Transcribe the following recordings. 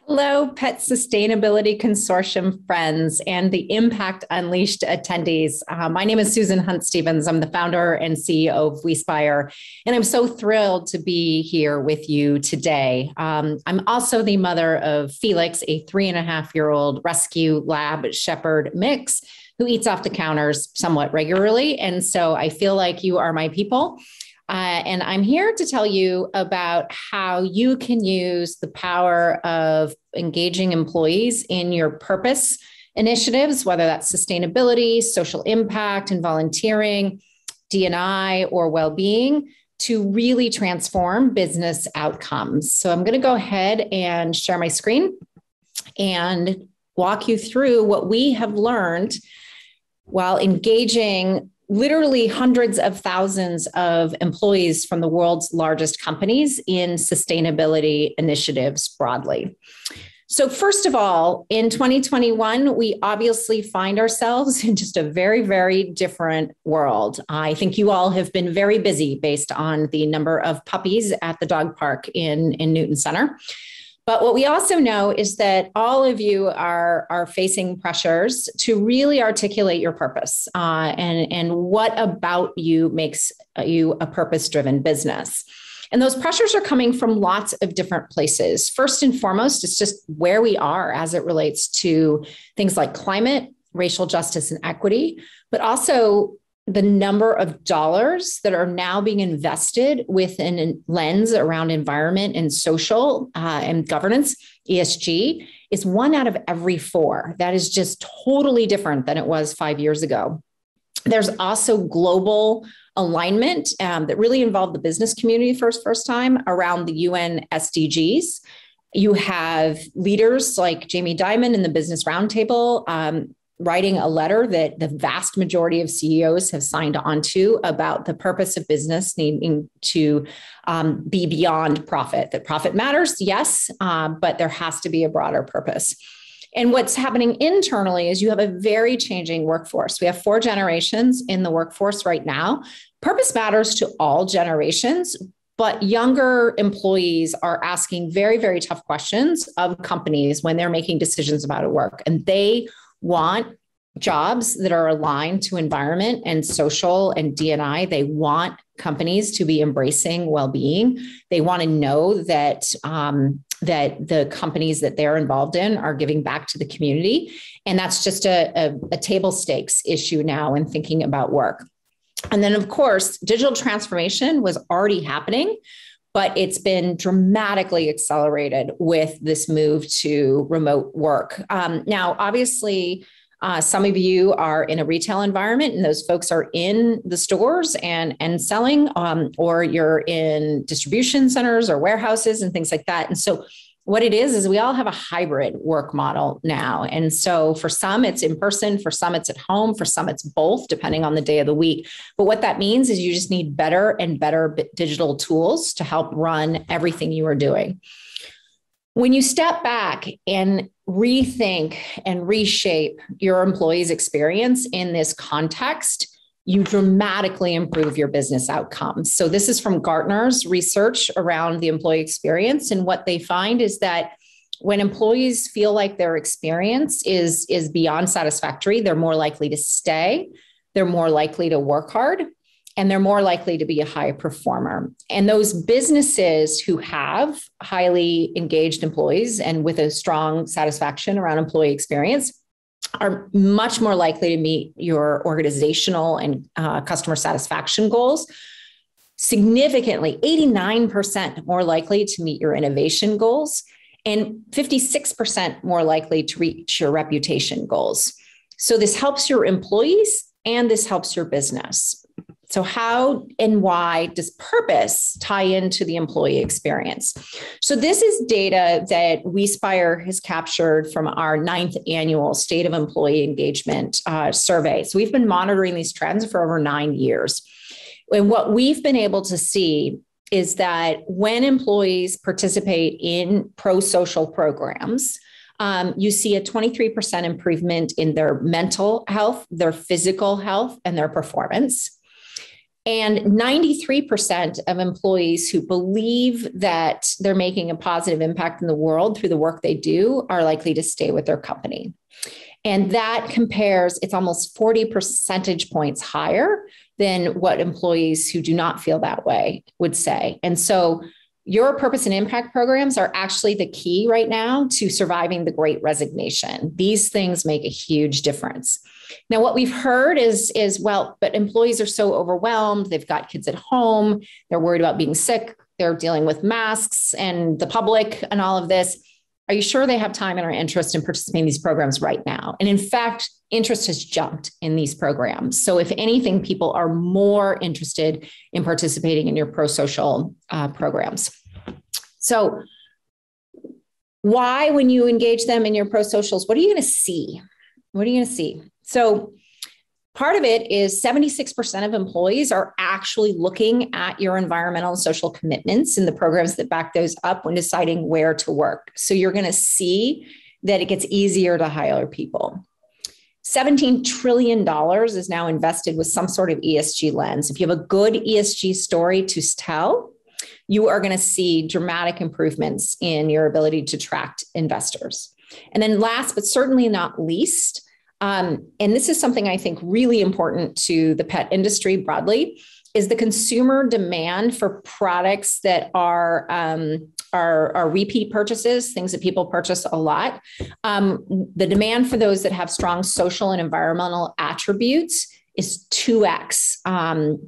Hello, Pet Sustainability Consortium friends and the Impact Unleashed attendees. My name is Susan Hunt Stevens. I'm the founder and CEO of Wespire, and I'm so thrilled to be here with you today. I'm also the mother of Felix, a 3.5-year-old rescue lab shepherd mix who eats off the counters somewhat regularly. And so I feel like you are my people. And I'm here to tell you about how you can use the power of engaging employees in your purpose initiatives, whether that's sustainability, social impact, and volunteering, D&I, or well-being, to really transform business outcomes. So I'm going to go ahead and share my screen and walk you through what we have learned while engaging literally hundreds of thousands of employees from the world's largest companies in sustainability initiatives broadly. So first of all, in 2021, we obviously find ourselves in just a very, very different world. I think you all have been very busy based on the number of puppies at the dog park in Newton Center. But what we also know is that all of you are facing pressures to really articulate your purpose and what about you makes you a purpose-driven business. And those pressures are coming from lots of different places. First and foremost, it's just where we are as it relates to things like climate, racial justice and equity, but also the number of dollars that are now being invested within a lens around environment and social and governance, ESG, is 1 out of every 4. That is just totally different than it was 5 years ago. There's also global alignment that really involved the business community for the first time around the UN SDGs. You have leaders like Jamie Dimon in the Business Roundtable writing a letter that the vast majority of CEOs have signed on to about the purpose of business needing to be beyond profit, that profit matters, yes, but there has to be a broader purpose. And what's happening internally is you have a very changing workforce. We have 4 generations in the workforce right now. Purpose matters to all generations, but younger employees are asking very, very tough questions of companies when they're making decisions about work. And they want jobs that are aligned to environment and social and D&I. They want companies to be embracing well-being. They want to know that that the companies that they're involved in are giving back to the community. And that's just a table stakes issue now in thinking about work. And then, of course, digital transformation was already happening, but it's been dramatically accelerated with this move to remote work. Now, obviously, some of you are in a retail environment and those folks are in the stores and selling, or you're in distribution centers or warehouses and things like that. And so what it is we all have a hybrid work model now. And so for some, it's in person, for some, it's at home, for some, it's both, depending on the day of the week. But what that means is you just need better and better digital tools to help run everything you are doing. When you step back and rethink and reshape your employees' experience in this context, you dramatically improve your business outcomes. So this is from Gartner's research around the employee experience. And what they find is that when employees feel like their experience is beyond satisfactory, they're more likely to stay, they're more likely to work hard, and they're more likely to be a high performer. And those businesses who have highly engaged employees and with a strong satisfaction around employee experience are much more likely to meet your organizational and customer satisfaction goals. Significantly, 89% more likely to meet your innovation goals, and 56% more likely to reach your reputation goals. So this helps your employees and this helps your business. So how and why does purpose tie into the employee experience? So this is data that Wespire has captured from our 9th annual State of Employee Engagement survey. So we've been monitoring these trends for over 9 years. And what we've been able to see is that when employees participate in pro-social programs, you see a 23% improvement in their mental health, their physical health, and their performance. And 93% of employees who believe that they're making a positive impact in the world through the work they do are likely to stay with their company. And that compares, it's almost 40 percentage points higher than what employees who do not feel that way would say. And so your purpose and impact programs are actually the key right now to surviving the Great Resignation. These things make a huge difference. Now, what we've heard is, well, but employees are so overwhelmed. They've got kids at home. They're worried about being sick. They're dealing with masks and the public and all of this. Are you sure they have time and are interested in participating in these programs right now? And in fact, interest has jumped in these programs. So if anything, people are more interested in participating in your pro-social programs. So why, when you engage them in your pro-socials, what are you going to see? What are you going to see? So part of it is 76% of employees are actually looking at your environmental and social commitments and the programs that back those up when deciding where to work. So you're going to see that it gets easier to hire people. $17 trillion is now invested with some sort of ESG lens. If you have a good ESG story to tell, you are going to see dramatic improvements in your ability to attract investors. And then last, but certainly not least, and this is something I think really important to the pet industry broadly, is the consumer demand for products that are repeat purchases, things that people purchase a lot. The demand for those that have strong social and environmental attributes is 2x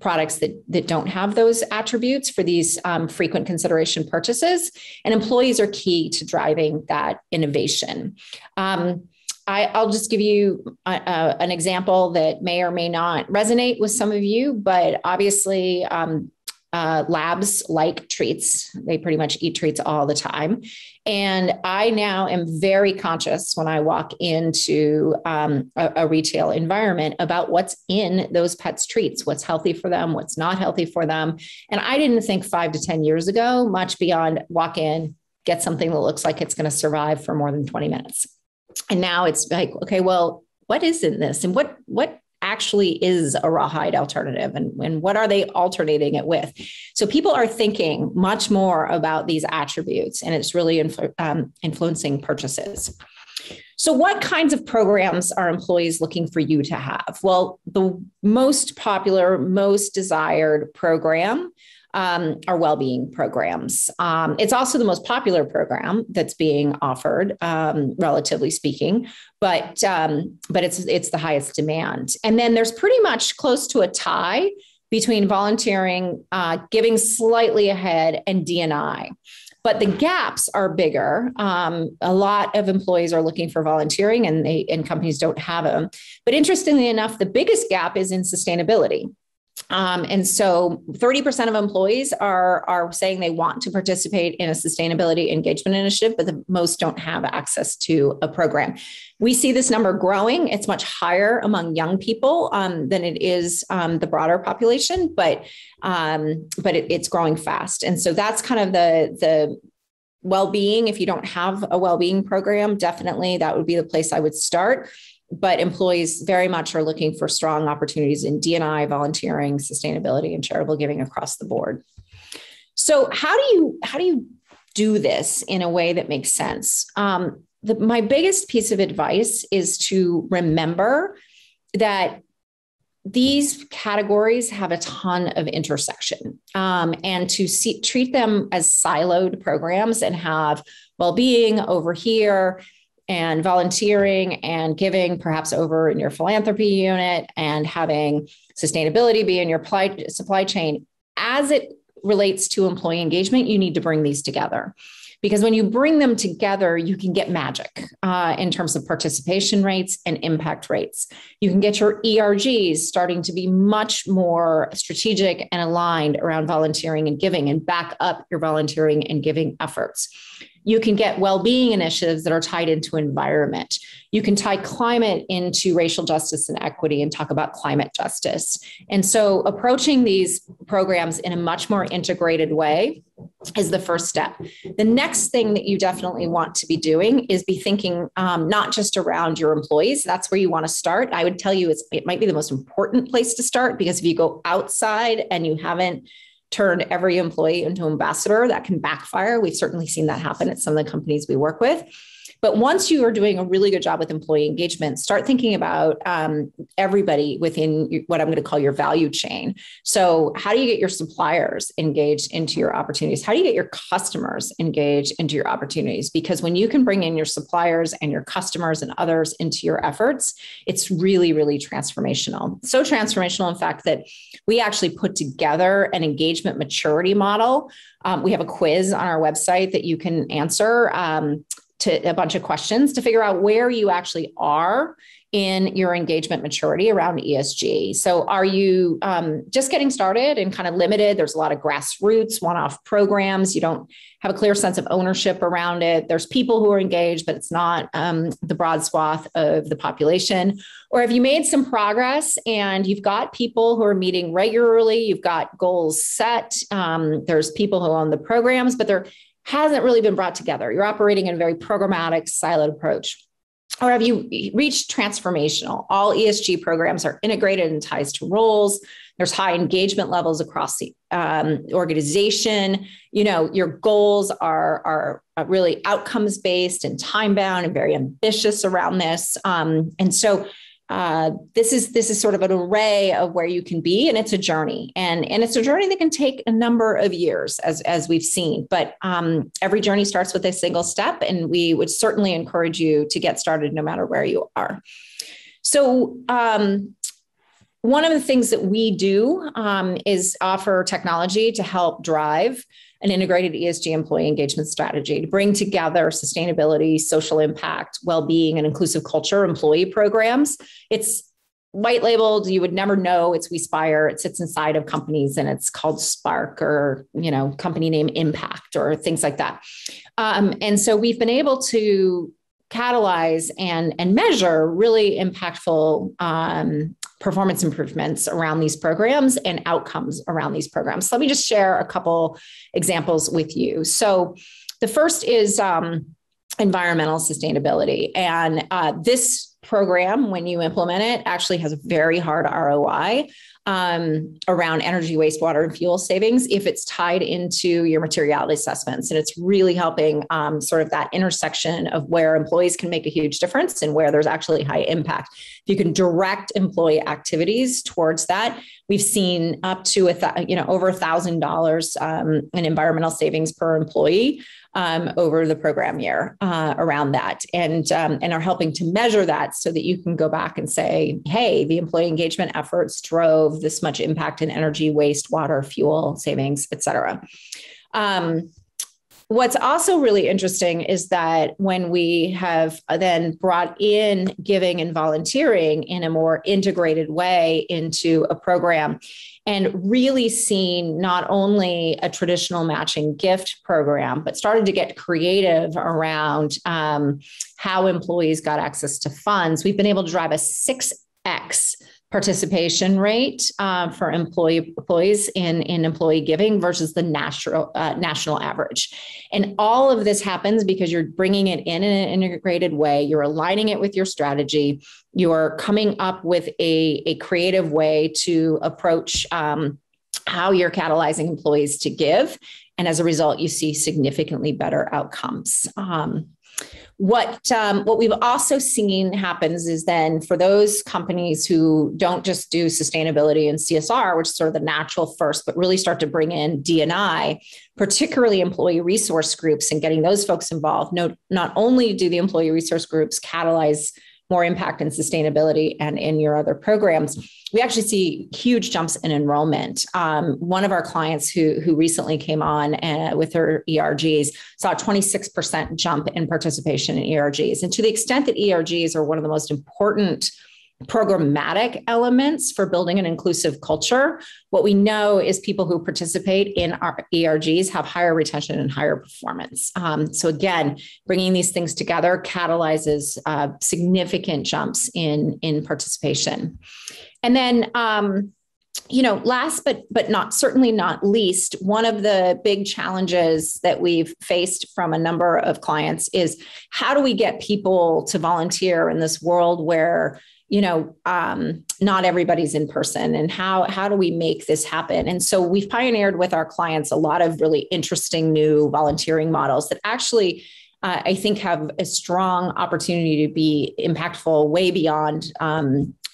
products that don't have those attributes for these frequent consideration purchases. And employees are key to driving that innovation. I'll just give you an example that may or may not resonate with some of you, but obviously labs like treats. They pretty much eat treats all the time. And I now am very conscious when I walk into a retail environment about what's in those pets' treats, what's healthy for them, what's not healthy for them. And I didn't think 5 to 10 years ago, much beyond walk in, get something that looks like it's going to survive for more than 20 minutes. And now it's like, okay, well, what is in this? And what actually is a rawhide alternative? And what are they alternating it with? So people are thinking much more about these attributes, and it's really influencing purchases. So what kinds of programs are employees looking for you to have? Well, the most popular, most desired program are well-being programs. It's also the most popular program that's being offered, relatively speaking, but it's the highest demand. And then there's pretty much close to a tie between volunteering, giving slightly ahead, and D&I. But the gaps are bigger. A lot of employees are looking for volunteering, and companies don't have them. But interestingly enough, the biggest gap is in sustainability. And so 30% of employees are saying they want to participate in a sustainability engagement initiative, but the most don't have access to a program. We see this number growing. It's much higher among young people than it is the broader population, but it's growing fast. And so that's kind of the well-being. If you don't have a well-being program, definitely that would be the place I would start. But employees very much are looking for strong opportunities in D&I, volunteering, sustainability, and charitable giving across the board. So how do you do this in a way that makes sense? My biggest piece of advice is to remember that these categories have a ton of intersection, and to treat them as siloed programs and have well-being over here and volunteering and giving perhaps over in your philanthropy unit, and having sustainability be in your supply chain. As it relates to employee engagement, you need to bring these together. Because when you bring them together, you can get magic in terms of participation rates and impact rates. You can get your ERGs starting to be much more strategic and aligned around volunteering and giving, and back up your volunteering and giving efforts. You can get well-being initiatives that are tied into environment. You can tie climate into racial justice and equity and talk about climate justice. And so approaching these programs in a much more integrated way is the first step. The next thing that you definitely want to be doing is be thinking not just around your employees. That's where you want to start. I would tell you it might be the most important place to start, because if you go outside and you haven't turned every employee into an ambassador, that can backfire. We've certainly seen that happen at some of the companies we work with. But once you are doing a really good job with employee engagement, start thinking about everybody within what I'm going to call your value chain. So how do you get your suppliers engaged into your opportunities? How do you get your customers engaged into your opportunities? Because when you can bring in your suppliers and your customers and others into your efforts, it's really, really transformational. So transformational, in fact, that we actually put together an engagement maturity model. We have a quiz on our website that you can answer to a bunch of questions to figure out where you actually are in your engagement maturity around ESG. So are you just getting started and kind of limited? There's a lot of grassroots, one-off programs. You don't have a clear sense of ownership around it. There's people who are engaged, but it's not the broad swath of the population. Or have you made some progress and you've got people who are meeting regularly? You've got goals set. There's people who own the programs, but they're hasn't really been brought together. You're operating in a very programmatic, siloed approach. Or have you reached transformational? All ESG programs are integrated and ties to roles. There's high engagement levels across the organization. You know, your goals are really outcomes based and time bound and very ambitious around this. And so this is sort of an array of where you can be, and it's a journey, and it's a journey that can take a number of years, as we've seen. But every journey starts with a single step, and we would certainly encourage you to get started no matter where you are. So one of the things that we do is offer technology to help drive an integrated ESG employee engagement strategy to bring together sustainability, social impact, well-being, and inclusive culture employee programs. It's white labeled. You would never know it's Wespire. It sits inside of companies, and it's called Spark, or, you know, company name Impact, or things like that. And so we've been able to catalyze and measure really impactful performance improvements around these programs and outcomes around these programs. So let me just share a couple examples with you. So the first is environmental sustainability. And this program, when you implement it, actually has a very hard ROI around energy, wastewater, and fuel savings if it's tied into your materiality assessments. And it's really helping sort of that intersection of where employees can make a huge difference and where there's actually high impact. If you can direct employee activities towards that, we've seen up to over $1,000 in environmental savings per employee over the program year around that, and are helping to measure that so that you can go back and say, hey, the employee engagement efforts drove this much impact in energy, waste, water, fuel savings, et cetera. What's also really interesting is that when we have then brought in giving and volunteering in a more integrated way into a program, and really seen not only a traditional matching gift program, but started to get creative around how employees got access to funds, we've been able to drive a 6x participation rate for employees in employee giving versus the national average. And all of this happens because you're bringing it in an integrated way. You're aligning it with your strategy. You're coming up with a creative way to approach how you're catalyzing employees to give. And as a result, you see significantly better outcomes. What we've also seen happens is then for those companies who don't just do sustainability and CSR, which is sort of the natural first, but really start to bring in D&I, particularly employee resource groups, and getting those folks involved. Not only do the employee resource groups catalyze more impact and sustainability and in your other programs, we actually see huge jumps in enrollment. One of our clients who recently came on with her ERGs saw a 26% jump in participation in ERGs. And to the extent that ERGs are one of the most important programmatic elements for building an inclusive culture, what we know is people who participate in our ERGs have higher retention and higher performance. So again, bringing these things together catalyzes significant jumps in participation. And then Last but not certainly not least, one of the big challenges that we've faced from a number of clients is how do we get people to volunteer in this world where not everybody's in person, and how do we make this happen? And so we've pioneered with our clients a lot of really interesting new volunteering models that actually I think have a strong opportunity to be impactful way beyond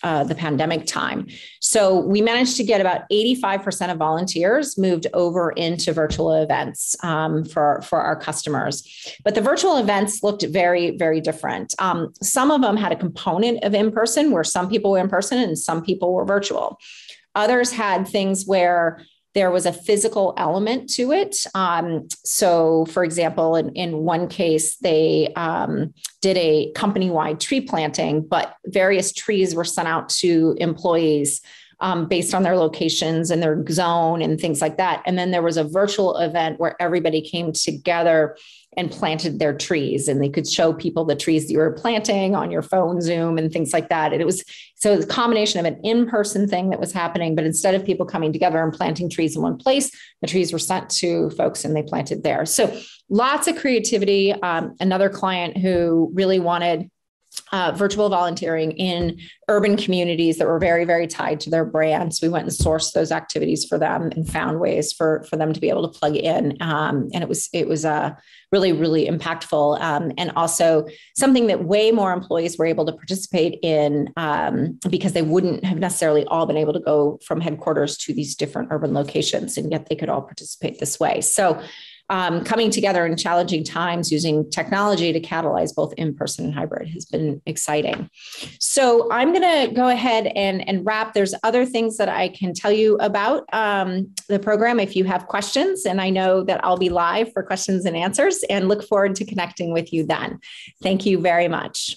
the pandemic time. So we managed to get about 85% of volunteers moved over into virtual events for our customers. But the virtual events looked very, very different. Some of them had a component of in-person, where some people were in person and some people were virtual. Others had things where there was a physical element to it. So, for example, in one case, they did a company-wide tree planting, but various trees were sent out to employees based on their locations and their zone and things like that. And then there was a virtual event where everybody came together and planted their trees, and they could show people the trees you were planting on your phone, Zoom, and things like that. And it was a combination of an in-person thing that was happening, but instead of people coming together and planting trees in one place, the trees were sent to folks and they planted there. So lots of creativity. Another client who really wanted virtual volunteering in urban communities that were very, very tied to their brands. We went and sourced those activities for them and found ways for them to be able to plug in. And it was really, really impactful. And also something that way more employees were able to participate in because they wouldn't have necessarily all been able to go from headquarters to these different urban locations, and yet they could all participate this way. So coming together in challenging times using technology to catalyze both in-person and hybrid has been exciting. So I'm going to go ahead and wrap. There's other things that I can tell you about the program if you have questions, and I know that I'll be live for questions and answers, and look forward to connecting with you then. Thank you very much.